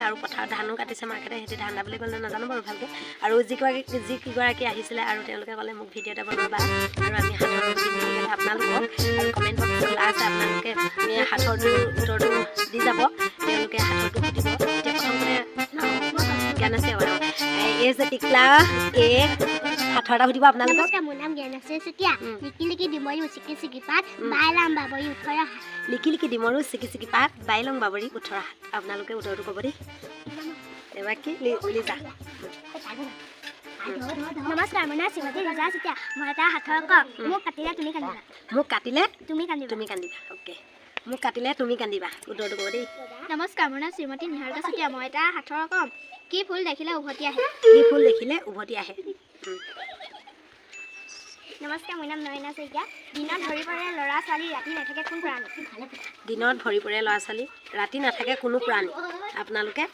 আৰু পথাৰত ধানো কাটিছে মাৰ্কেটে সিহঁতি ধান দাবলৈ গ'লে নাজানো বাৰু ভালকৈ আৰু যিকেইগৰাকী আহিছিলে আৰু তেওঁলোকে ক'লে মোক ভিডিঅ' এটা বনাবা আৰু আমি সাঁথৰ সুধি মেলি গ'লে আপোনালোকক আৰু কমেণ্ট বক্স খোলা আছে আপোনালোকে সাঁথৰটো উত্তৰটো দি যাব তেওঁলোকে সাঁথৰটো সুধিব এতিয়া প্ৰথমতে জ্ঞান আছে বাৰু এই যে টিকলা এই সাঁথৰ এটা সুধিব আপোনালোকক নমস্কাৰ মোৰ নাম জ্ঞান আছে চুতীয়া লিকি লিকি ডিমৰি উচিকি চিকি পাত বাইলাম বাবৰি 18 হাত লিকি লিকি ডিমৰু চিকি চিকি পাত বাইলং বাবৰি 18 হাত আপোনালোকে উত্তৰটো ক'ব দেই এবাৰ কি লিজা নমস্কাৰ মোৰ নাম শ্ৰীমতী ৰিজা চুতীয়া মই এটা সাঁথৰ কওঁ মোক কাটিলে তুমি কান্দিবা মোক কাটিলে তুমি কান্দিবা তুমি কান্দিবা অ'কে মোক কাটিলে তুমি কান্দিবা উত্তৰটো ক'ব দেই নমস্কাৰ মোৰ নাম শ্ৰীমতী নিহাৰিকা চুতীয়া মই এটা সাঁথৰ কওঁ কি ফুল দেখিলে উভতি আহে কি ফুল দেখিলে উভতি আহে নমস্কাৰ মোৰ নাম নয়না শইকীয়া দিনত ভৰি পৰে ল'ৰা ছোৱালী ৰাতি নাথাকে কোন প্ৰাণী দিনত ভৰি পৰে ল'ৰা ছোৱালী ৰাতি নাথাকে কোনো প্ৰাণী আপোনালোকে